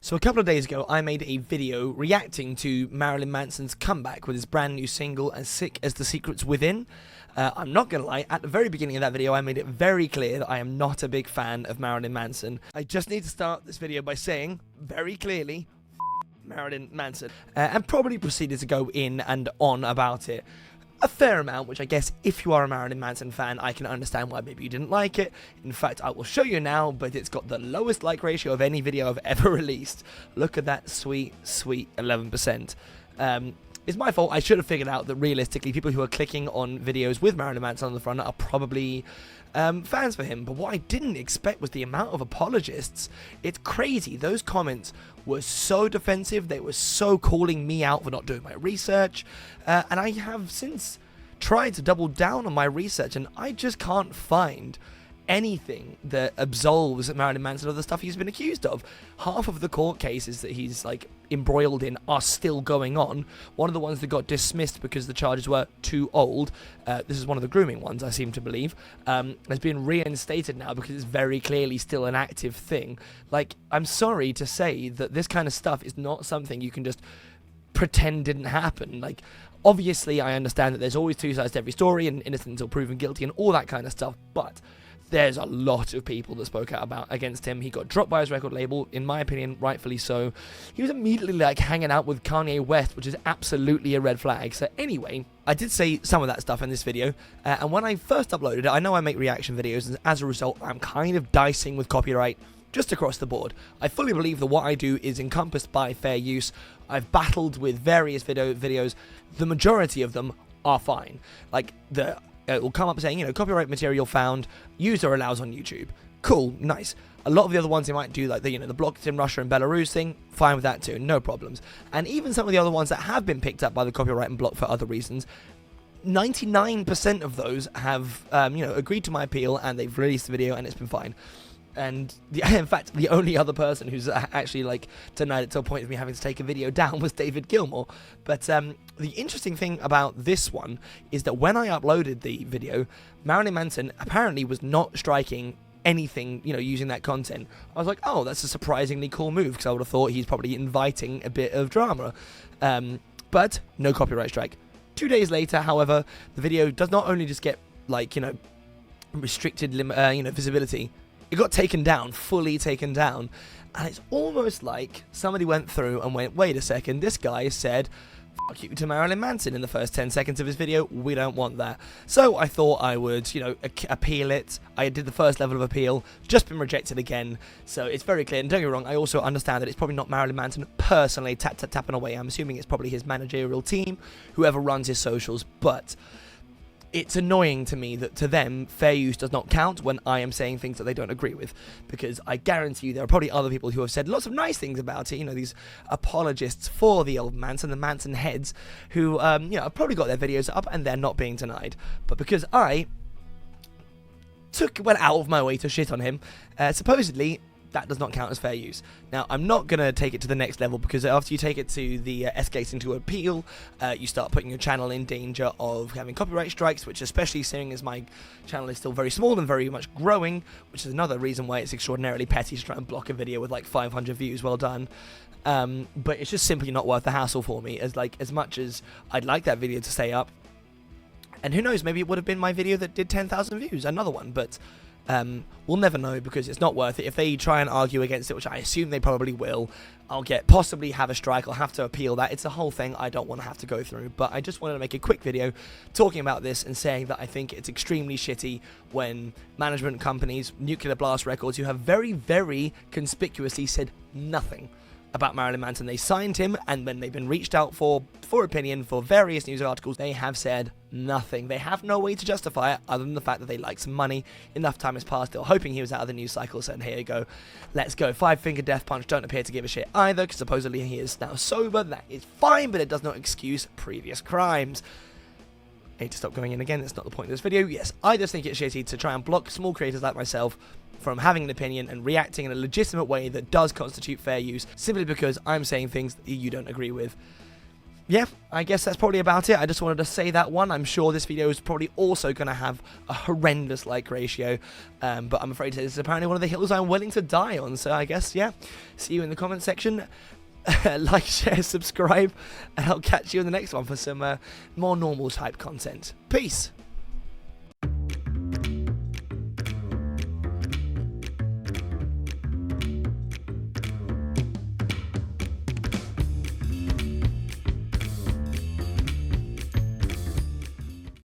So a couple of days ago, I made a video reacting to Marilyn Manson's comeback with his brand new single, As Sick as the Secrets Within. I'm not going to lie, at the very beginning of that video, I made it very clear that I am not a big fan of Marilyn Manson. I just need to start this video by saying, very clearly, Marilyn Manson, and probably proceeded to go in and on about it a fair amount, which I guess if you are a Marilyn Manson fan, I can understand why maybe you didn't like it. In fact, I will show you now, but it's got the lowest like ratio of any video I've ever released. Look at that sweet, sweet 11%. It's my fault. I should have figured out that realistically, people who are clicking on videos with Marilyn Manson on the front are probably fans for him. But what I didn't expect was the amount of apologists. It's crazy. Those comments were so defensive. They were so calling me out for not doing my research. And I have since tried to double down on my research, and I just can't find anything that absolves Marilyn Manson of the stuff he's been accused of. Half of the court cases that he's like embroiled in are still going on. One of the ones that got dismissed because the charges were too old, this is one of the grooming ones, I seem to believe, has been reinstated now because it's very clearly still an active thing. Like, I'm sorry to say that this kind of stuff is not something you can just pretend didn't happen. Like, obviously I understand that there's always two sides to every story, and innocent until proven guilty and all that kind of stuff, but there's a lot of people that spoke out against him. He got dropped by his record label, in my opinion, rightfully so. He was immediately like hanging out with Kanye West, which is absolutely a red flag. So anyway, I did say some of that stuff in this video, and when I first uploaded it, I know I make reaction videos, and as a result, I'm kind of dicing with copyright just across the board. I fully believe that what I do is encompassed by fair use. I've battled with various videos. The majority of them are fine. Like, it will come up saying, you know, copyright material found, user allows on YouTube. Cool, nice. A lot of the other ones they might do, like the, you know, the blocked in Russia and Belarus thing, fine with that too, no problems. And even some of the other ones that have been picked up by the copyright and blocked for other reasons, 99% of those have, you know, agreed to my appeal, and they've released the video, and it's been fine. And in fact, the only other person who's actually like denied it to a point of me having to take a video down was David Gilmour. But the interesting thing about this one is that when I uploaded the video, Marilyn Manson apparently was not striking anything, you know, using that content. I was like, oh, that's a surprisingly cool move, because I would have thought he's probably inviting a bit of drama. But no copyright strike. 2 days later, however, the video does not only just get, like, you know, restricted, you know, visibility. It got taken down, fully taken down, and it's almost like somebody went through and went, wait a second, this guy said, fuck you to Marilyn Manson in the first 10 seconds of his video, we don't want that. So I thought I would, you know, appeal it. I did the first level of appeal, just been rejected again, so it's very clear. And don't get me wrong, I also understand that it's probably not Marilyn Manson personally tapping away. I'm assuming it's probably his managerial team, whoever runs his socials, but it's annoying to me that to them, fair use does not count when I am saying things that they don't agree with, because I guarantee you there are probably other people who have said lots of nice things about it, you know, these apologists for the old Manson, the Manson heads, who, you know, have probably got their videos up and they're not being denied. But because I went out of my way to shit on him, supposedly, that does not count as fair use. Now, I'm not going to take it to the next level, because after you take it to the escalating to appeal, you start putting your channel in danger of having copyright strikes, which, especially seeing as my channel is still very small and very much growing, which is another reason why it's extraordinarily petty to try and block a video with like 500 views, well done. But it's just simply not worth the hassle for me, as much as I'd like that video to stay up. And who knows, maybe it would have been my video that did 10,000 views, another one, but we'll never know, because it's not worth it. If they try and argue against it, which I assume they probably will, I'll possibly have a strike, I'll have to appeal that. It's a whole thing I don't want to have to go through, but I just wanted to make a quick video talking about this and saying that I think it's extremely shitty when management companies, Nuclear Blast Records, who have very, very conspicuously said nothing about Marilyn Manson. They signed him, and when they've been reached out for opinion for various news articles, they have said nothing. They have no way to justify it other than the fact that they like some money. Enough time has passed. They were hoping he was out of the news cycle, so here you go. Let's go. Five-finger death punch don't appear to give a shit either, because supposedly he is now sober. That is fine, but it does not excuse previous crimes. I need to stop going in again. That's not the point of this video. Yes, I just think it's shitty to try and block small creators like myself from having an opinion and reacting in a legitimate way that does constitute fair use, simply because I'm saying things that you don't agree with. yeah, I guess that's probably about it. I just wanted to say that one. I'm sure this video is probably also going to have a horrendous like ratio, but I'm afraid this is apparently one of the hills I'm willing to die on. So I guess, yeah, see you in the comment section. Like, share, subscribe, and I'll catch you in the next one for some more normal type content. Peace.